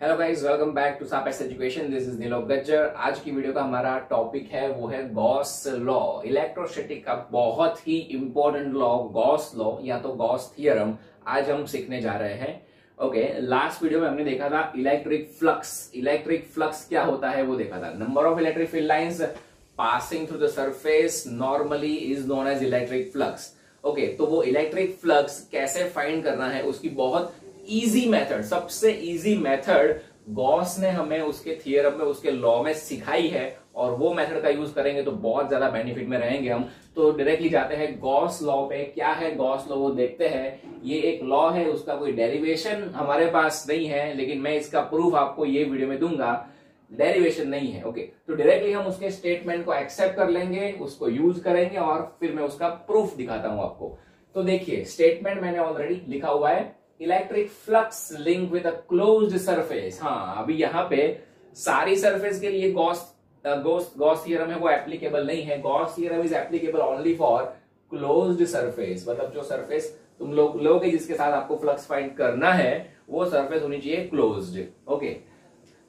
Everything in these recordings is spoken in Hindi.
Hello guys, welcome back to Sapex education. This is Nilok Gajjar. आज की वीडियो का हमारा टॉपिक है वो है गॉस लॉ, इलेक्ट्रोस्टैटिक का बहुत ही इंपॉर्टेंट लॉ, गॉस लॉ या तो गॉस थियरम। आज हम सीखने जा रहे हैं। ओके, लास्ट वीडियो में हमने देखा था इलेक्ट्रिक फ्लक्स। इलेक्ट्रिक फ्लक्स क्या होता है वो देखा था। Number of electric field lines passing through the surface normally is known as electric flux. Okay, तो वो इलेक्ट्रिक फ्लक्स कैसे फाइंड करना है उसकी बहुत इजी मेथड, सबसे इजी मेथड गॉस ने हमें उसके थियरम में, उसके लॉ में सिखाई है और वो मेथड का यूज करेंगे तो बहुत ज्यादा बेनिफिट में रहेंगे हम। तो डायरेक्टली जाते हैं गॉस लॉ पे। क्या है गॉस लॉ वो देखते हैं। ये एक लॉ है, उसका कोई डेरिवेशन हमारे पास नहीं है, लेकिन मैं इसका प्रूफ आपको ये वीडियो में दूंगा। डेरिवेशन नहीं है। ओके, तो डायरेक्टली हम उसके स्टेटमेंट को एक्सेप्ट कर लेंगे, उसको यूज करेंगे और फिर मैं उसका प्रूफ दिखाता हूं आपको। तो देखिए, स्टेटमेंट मैंने ऑलरेडी लिखा हुआ है, electric flux link with a closed surface. हाँ, अभी यहां पे सारी सरफेस के लिए गॉस थ्योरम है वो एप्लीकेबल नहीं है। Gauss theorem is applicable only for closed surface. मतलब जो सरफेस तुम लोग लोगे जिसके साथ आपको फ्लक्स फाइंड करना है वो सरफेस होनी चाहिए closed. Okay,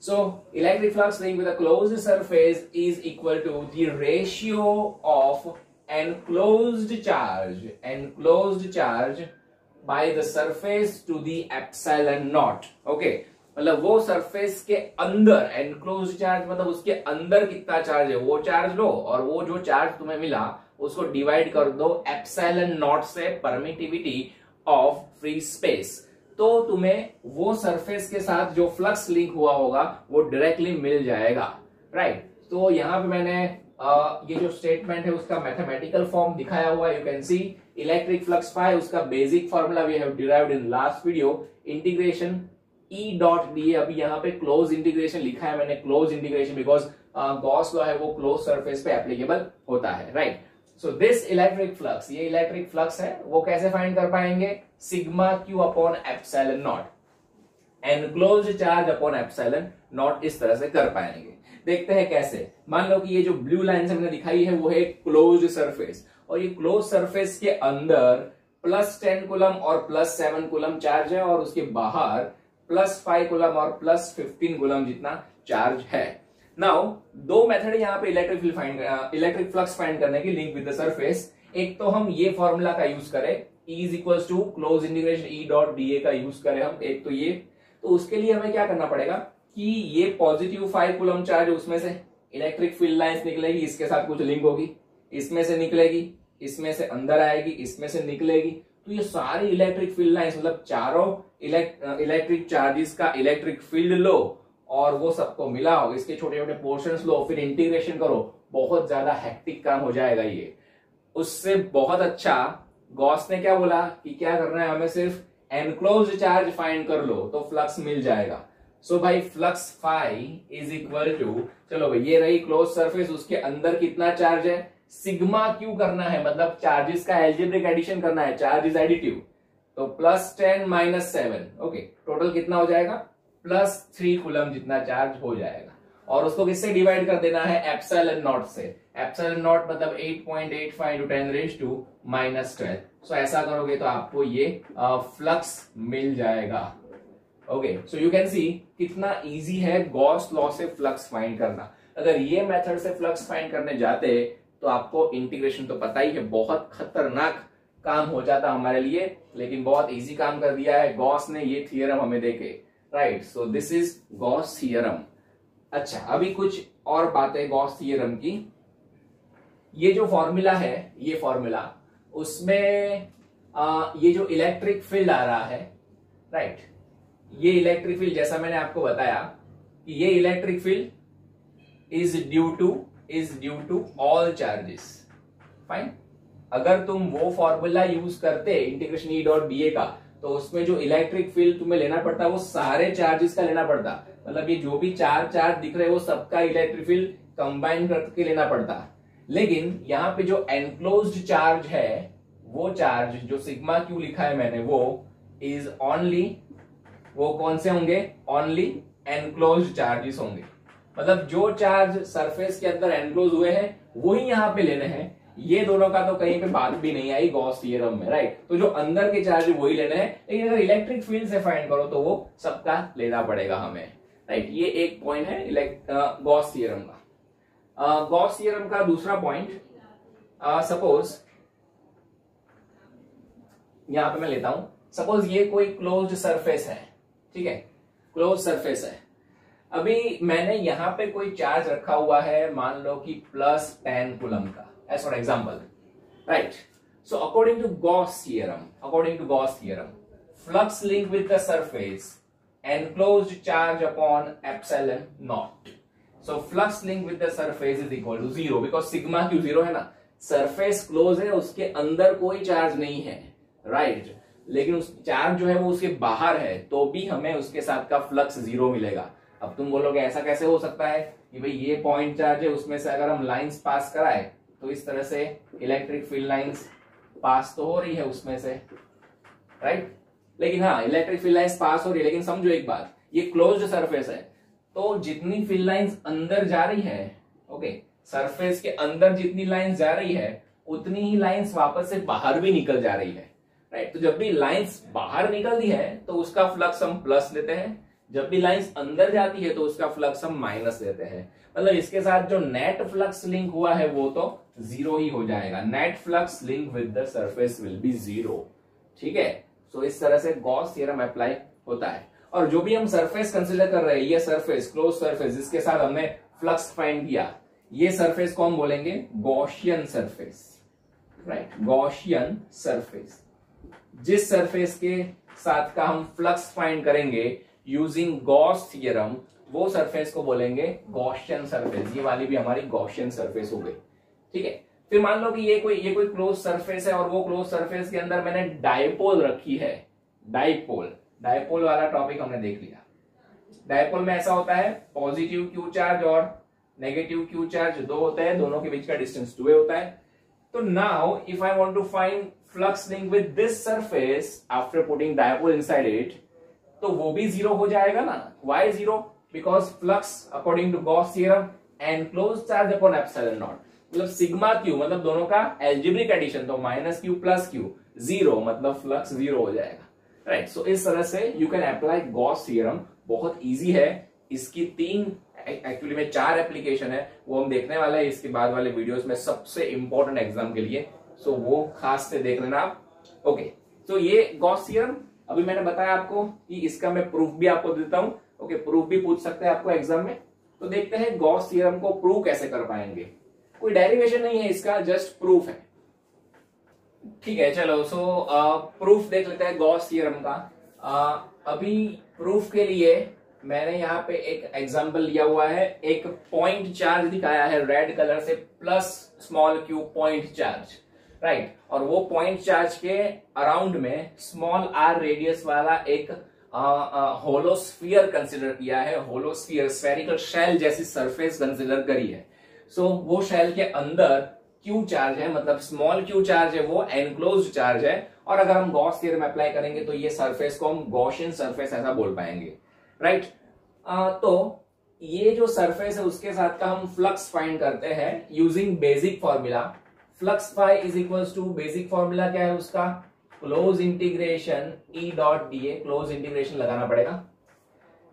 so electric flux linked with a closed surface is equal to the ratio of enclosed charge by the surface to the epsilon naught. Okay, मतलब वो सरफेस के अंदर एनक्लोज्ड चार्ज, मतलब उसके अंदर कितना चार्ज है वो चार्ज लो और वो जो चार्ज तुम्हें मिला उसको डिवाइड कर दो एप्सिलॉन नॉट से, परमिटिविटी ऑफ फ्री स्पेस। तो तुम्हें वो सरफेस के साथ जो फ्लक्स लिंक हुआ होगा वो डायरेक्टली मिल जाएगा। राइट, तो यहां पे मैंने ये जो स्टेटमेंट है उसका मैथमेटिकल फॉर्म दिखाया हुआ है। You can see electric flux phi, उसका basic formula we have derived in last video, integration E dot D. अभी यहाँ पे क्लोज इंटीग्रेशन लिखा है मैंने, close integration because Gauss law है वो क्लोज सरफेस पे एप्लीकेबल होता है। Right, so this electric flux, ये इलेक्ट्रिक फ्लक्स है वो कैसे फाइंड कर पाएंगे, sigma Q upon epsilon naught, enclosed charge upon epsilon naught, इस तरह से कर पाएंगे। देखते हैं कैसे। मान लो कि ये जो ब्लू लाइन से हमने दिखाई है वो है क्लोज्ड सरफेस, और ये क्लोज सरफेस के अंदर +10 कूलम और +7 कूलम चार्ज है और उसके बाहर +5 कूलम और +15 कूलम जितना चार्ज है। नाउ दो मेथड है यहाँ पे इलेक्ट्रिक फ्लक्स फाइंड करने की, लिंक विद द सरफेस। एक तो हम ये फॉर्मूला का यूज करें, E is equal to close integration E dot D का यूज करें हम, एक तो ये। तो उसके लिए हमें क्या करना पड़ेगा कि ये पॉजिटिव 5 कूलम चार्ज, उसमें से इलेक्ट्रिक फील्ड लाइंस निकलेगी, इसके साथ कुछ लिंक होगी, इसमें से निकलेगी, इसमें से अंदर आएगी, इसमें से निकलेगी। तो ये सारी इलेक्ट्रिक फील्ड लाइंस, मतलब चारों इलेक्ट्रिक चार्जेस का इलेक्ट्रिक फील्ड लो और वो सबको मिलाओ, इसके छोटे छोटे पोर्शंस लो, फिर इंटीग्रेशन करो। बहुत ज्यादा हेक्टिक काम हो जाएगा ये। उससे बहुत अच्छा गॉस ने क्या बोला कि क्या करना है, हमें सिर्फ एनक्लोज्ड चार्ज फाइंड कर लो तो फ्लक्स मिल जाएगा। सो भाई flux phi is equal to, चलो भाई ये रही क्लोज सरफेस, उसके अंदर कितना चार्ज है, सिग्मा क्यू करना है, मतलब चार्जेस का एल्जेब्रिक एडिशन करना है, चार्ज इज एडिटिव। तो +10 -7, ओके, टोटल कितना हो जाएगा, +3 कूलम जितना चार्ज हो जाएगा। और उसको किससे डिवाइड कर देना है, एप्सिलॉन नॉट से। एप्सिलॉन नॉट मतलब 8.85 × 10⁻⁻12। सो ऐसा करोगे तो आपको ये फ्लक्स मिल जाएगा। ओके, सो यू कैन सी कितना इजी है गॉस लॉ से फ्लक्स फाइंड करना। अगर ये मेथड से फ्लक्स फाइंड करने जाते तो आपको इंटीग्रेशन तो पता ही है, बहुत खतरनाक काम हो जाता हमारे लिए, लेकिन बहुत इजी काम कर दिया है गॉस ने ये थियरम हमें देके। Right, so this is Gauss theorem. अच्छा, अभी कुछ और बातें गॉस थियरम की। ये जो फॉर्मूला है, ये फॉर्मूला उसमें ये जो इलेक्ट्रिक फील्ड आ रहा है, राइट, ये इलेक्ट्रिक फील्ड जैसा मैंने आपको बताया कि ये electric field is due to all charges. Fine, अगर तुम वो फॉर्मूला यूज करते इंटीग्रेशन ई डॉट डी का, तो उसमें जो इलेक्ट्रिक फील्ड तुम्हें लेना पड़ता वो सारे चार्जेस का लेना पड़ता। मतलब ये जो भी चार्ज दिख रहे हैं वो सबका इलेक्ट्रिक फील्ड कंबाइन करके लेना पड़ता। लेकिन यहाँ पे जो एनक्लोज्ड चार्ज है, वो चार्ज जो सिग्मा क्यू लिखा है मैंने, वो इज ओनली, वो कौन से होंगे, ओनली एनक्लोज्ड चार्जेस होंगे। मतलब जो चार्ज सरफेस के अंदर एनक्लोज हुए हैं वही यहाँ पे लेने हैं। ये दोनों का तो कहीं पे बात भी नहीं आई गॉस थ्योरम में, राइट। तो जो अंदर के चार्ज वही लेने हैं, लेकिन अगर इलेक्ट्रिक फील्ड से फाइंड करो तो वो सबका लेना पड़ेगा हमें। राइट। ये एक पॉइंट है गॉस थ्योरम का। गॉस थ्योरम का दूसरा पॉइंट, सपोज यहां पे मैं लेता हूं, सपोज ये कोई क्लोज्ड सरफेस है, ठीक है, क्लोज सरफेस है। अभी मैंने यहां पे कोई चार्ज रखा हुआ है, मान लो कि +10 कूलम का, as for example, right. So according to Gauss theorem, flux link with the surface enclosed charge upon epsilon naught. So flux link with the surface is equal to 0 because sigma q 0 है ना, सरफेस क्लोज है, उसके अंदर कोई चार्ज नहीं है, राइट। लेकिन उस चार्ज जो है वो उसके बाहर है, तो भी हमें उसके साथ का फ्लक्स 0 मिलेगा। अब तुम बोलोगे ऐसा कैसे हो सकता है कि भाई ये पॉइंट चार्ज है, उसमें से अगर हम लाइंस पास कराए तो इस तरह से इलेक्ट्रिक फील्ड लाइंस पास तो हो रही है उसमें से, राइट। लेकिन हाँ, इलेक्ट्रिक फील्ड लाइंस पास हो रही है, लेकिन समझो एक बात, ये क्लोज्ड सरफेस है, तो जितनी फील्ड लाइंस अंदर जा रही है, ओके, सरफेस के अंदर जितनी लाइंस जा रही है उतनी ही लाइंस वापस से बाहर भी निकल जा रही है, राइट। तो जब भी लाइंस बाहर निकलती है तो उसका फ्लक्स हम प्लस लेते हैं, जब भी लाइंस अंदर जाती है तो उसका फ्लक्स हम माइनस लेते हैं। मतलब इसके साथ जो नेट फ्लक्स लिंक हुआ है वो तो 0 ही हो जाएगा। Net flux link with the surface will be 0, ठीक है। तो इस तरह से गॉस थ्योरम अप्लाई होता है। और जो भी हम सरफेस कंसीडर कर रहे हैं, ये सरफेस, क्लोज सरफेस, जिसके साथ हमने फ्लक्स फाइंड किया, ये सरफेस को हम बोलेंगे Gaussian surface, right, Gaussian surface. जिस सरफेस के साथ का हम फ्लक्स फाइंड करेंगे यूजिंग गॉस थ्योरम, वो सरफेस को बोलेंगे गॉसियन सरफेस। ये वाली भी हमारी गॉसियन सरफेस हो गई, ठीक है। फिर मान लो कि ये कोई क्लोज सरफेस है और वो क्लोज सरफेस के अंदर मैंने डायपोल रखी है। डायपोल वाला टॉपिक हमने देख लिया। डायपोल में ऐसा होता है, पॉजिटिव क्यू चार्ज और नेगेटिव क्यू चार्ज दो होते हैं, दोनों के बीच का डिस्टेंस 2a होता है। तो now if I want to find flux link with this surface after putting dipole inside it, तो वो भी 0 हो जाएगा ना। Why 0? Because flux according to Gauss theorem enclosed charge upon epsilon not, मतलब सिग्मा क्यू, मतलब दोनों का एल्जेब्रिक एडिशन, तो -q + q 0, मतलब फ्लक्स 0 हो जाएगा, राइट। सो इस तरह से you can apply Gauss theorem. बहुत इजी है, इसकी 3 एक्चुअली में 4 एप्लीकेशन है, वो हम देखने वाले हैं इसके बाद वाले वीडियोस में, सबसे इंपॉर्टेंट एग्जाम के लिए। सो वो खास से देख लेना आप, ओके। तो ये गॉस थ्योरम अभी मैंने बताया आपको कि इसका मैं प्रूफ भी आपको देता हूं, ओके। प्रूफ भी पूछ सकते हैं आपको एग्जाम में। तो देखते हैं गॉस थ्योरम को प्रूव कैसे कर पाएंगे। कोई डेरिवेशन नहीं है इसका, जस्ट प्रूफ है, ठीक है। चलो, सो प्रूफ देख लेते हैं गॉस थ्योरम का। अभी प्रूफ के लिए मैंने यहाँ पे एक एग्जांपल लिया हुआ है। एक पॉइंट चार्ज दिखाया है रेड कलर से, +q पॉइंट चार्ज, राइट। और वो पॉइंट चार्ज के अराउंड में r रेडियस वाला एक होलोस्फीयर कंसिडर किया है। होलोस्फीयर, स्फेरिकल शेल जैसी सरफेस कंसिडर करी है। सो वो शेल के अंदर Q चार्ज है, मतलब q चार्ज है, वो एनक्लोज्ड चार्ज है। और अगर हम गॉस थ्योरम अप्लाई करेंगे तो ये सरफेस को हम गॉसियन सरफेस ऐसा बोल पाएंगे, राइट। तो ये जो सरफेस है उसके साथ का हम फ्लक्स फाइंड करते हैं using basic formula. Flux phi is equals to, basic formula क्या है उसका, close integration E.dA, close integration लगाना पड़ेगा,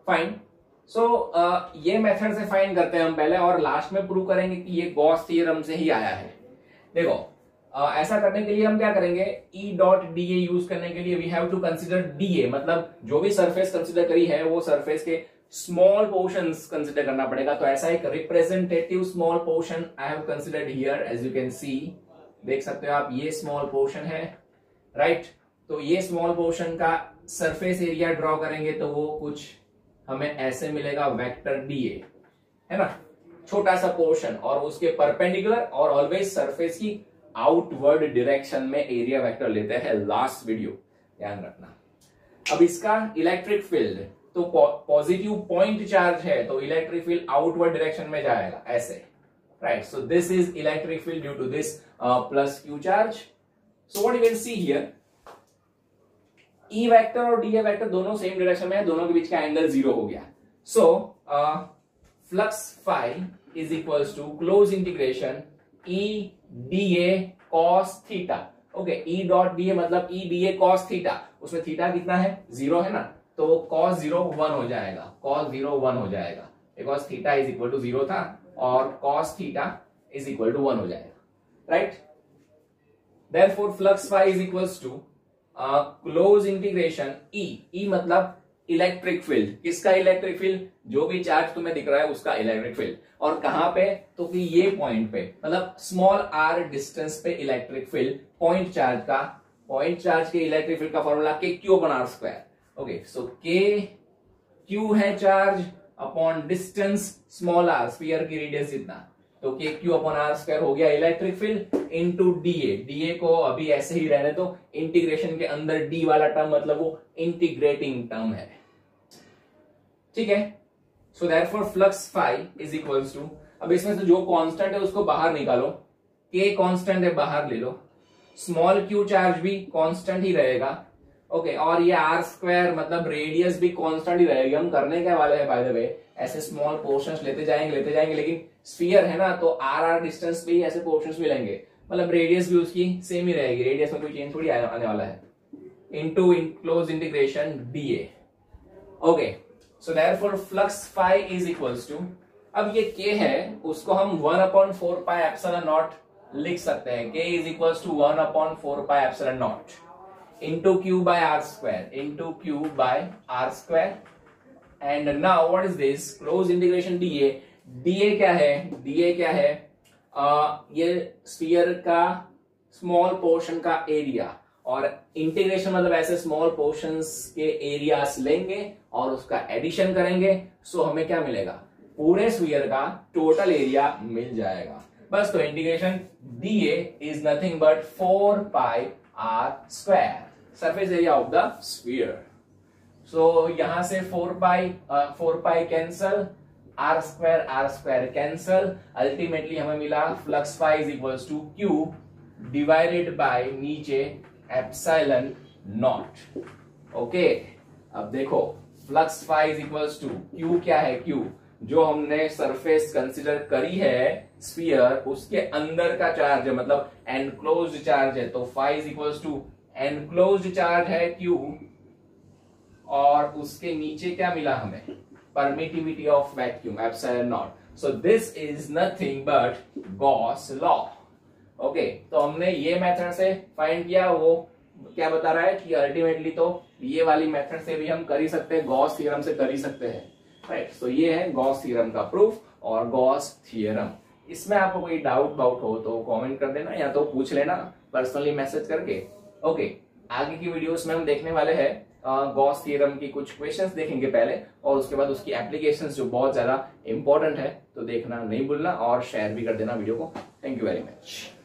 फाइन। सो ये मेथड से फाइंड करते हैं हम पहले, और लास्ट में प्रूव करेंगे कि ये गॉस थ्योरम से ही आया है। देखो, ऐसा करने के लिए हम क्या करेंगे, E.dA यूज करने के लिए we have to consider DA, मतलब जो भी सरफेस कंसीडर करी है वो सरफेस के स्मॉल पोर्शंस कंसीडर करना पड़ेगा। तो ऐसा एक representative small portion I have considered here, as you can see, देख सकते हो आप, ये स्मॉल पोर्शन है, राइट। तो ये स्मॉल पोर्शन का सरफेस एरिया ड्रॉ करेंगे तो वो कुछ हमें ऐसे मिलेगा, वेक्टर DA, है ना, छोटा सा पोर्शन, और उसके परपेंडिकुलर और ऑलवेज सरफेस की आउटवर्ड डायरेक्शन में एरिया वेक्टर लेते हैं, लास्ट वीडियो, ध्यान रखना। अब इसका इलेक्ट्रिक फील्ड, तो पॉजिटिव पॉइंट चार्ज है तो इलेक्ट्रिक फील्ड आउटवर्ड डायरेक्शन में जाएगा ऐसे, right. So this is electric field due to this +q charge. So what you can see here, E vector और DA वेक्टर दोनों सेम डायरेक्शन में है, दोनों के बीच का एंगल 0 हो गया। So flux phi is equals to close integration E.dA cos theta, okay. E.dA मतलब E.dA cos थीटा, उसमें थीटा कितना है, 0 है ना, तो cos 0 1 हो जाएगा, cos 0 1 हो जाएगा, because theta is equal to 0 था और cos theta is equal to 1 हो जाएगा, right. Therefore flux phi is equals to close integration E मतलब इलेक्ट्रिक फील्ड, किसका इलेक्ट्रिक फील्ड, जो भी चार्ज तुम्हें दिख रहा है उसका इलेक्ट्रिक फील्ड, और कहां पे, तो कि ये पॉइंट पे, मतलब स्मॉल r डिस्टेंस पे इलेक्ट्रिक फील्ड, पॉइंट चार्ज का, पॉइंट चार्ज के इलेक्ट्रिक फील्ड का formula K Q upon R square. Okay, so K Q है charge upon distance small r, sphere की रेडियस जितना, तो K Q upon R square हो गया electric field into dA. DA को अभी ऐसे ही रहने दो, इंटीग्रेशन के अंदर डी वाला टर्म मतलब वो इंटीग्रेटिंग टर्म है, ठीक है। So therefore flux phi is equals to, अब इसमें से जो कांस्टेंट है उसको बाहर निकालो, के कांस्टेंट है बाहर ले लो, स्मॉल क्यू चार्ज भी कांस्टेंट ही रहेगा, ओके, और ये आर स्क्वायर मतलब रेडियस भी कांस्टेंट ही रहेगी। हम करने क्या वाले हैं बाय द वे, ऐसे स्मॉल पोर्शंस लेते जाएंगे, लेकिन स्फीयर है ना, तो आर डिस्टेंस पे ही ऐसे पोर्शंस भी लेंगे, मतलब रेडियस भी उसकी सेम ही रहेगी, रेडियस में कोई चेंज थोड़ी आने वाला है, into close integration DA. Okay, so therefore flux phi is equals to, अब ये के है उसको हम 1/4 पाई एप्सिलॉन नॉट लिख सकते हैं, K is equals to 1/4 pi epsilon not into q by r square, and now what is this close integration dA। dA क्या है, ये स्फीयर का स्मॉल पोर्शन का एरिया, और इंटीग्रेशन मतलब ऐसे स्मॉल पोर्शंस के एरियास लेंगे और उसका एडिशन करेंगे, सो हमें क्या मिलेगा, पूरे स्फीयर का टोटल एरिया मिल जाएगा बस। तो integration dA is nothing but 4 pi r square, surface area of the sphere. So यहां से 4 pi cancel, r square cancel, ultimately हमें मिला flux phi is equals to q divided by नीचे एप्सिलॉन नॉट। ओके, अब देखो flux phi is equals to q, क्या है क्यू, जो हमने सरफेस कंसीडर करी है स्फीयर उसके अंदर का चार्ज है, मतलब एनक्लोज्ड चार्ज है, तो phi is equals to enclosed charge है Q, और उसके नीचे क्या मिला हमें, permittivity of vacuum epsilon not. So this is nothing but Gauss law. Okay, तो हमने ये मेथड से फाइंड किया, वो क्या बता रहा है कि अल्टीमेटली तो ये वाली मेथड से भी हम कर ही सकते हैं, गॉस थ्योरम से कर ही सकते हैं, राइट। सो ये है गॉस थ्योरम का प्रूफ और गॉस थ्योरम। इसमें आपको कोई डाउट हो तो कमेंट कर देना, या तो पूछ लेना पर्सनली मैसेज करके। ओके, आगे की वीडियोस में हम देखने वाले हैं गॉस थ्योरम की कुछ क्वेश्चंस देखेंगे पहले, और उसके बाद उसकी एप्लीकेशंस जो बहुत ज्यादा इंपॉर्टेंट है, तो देखना नहीं भूलना और शेयर भी कर देना वीडियो को। Thank you very much.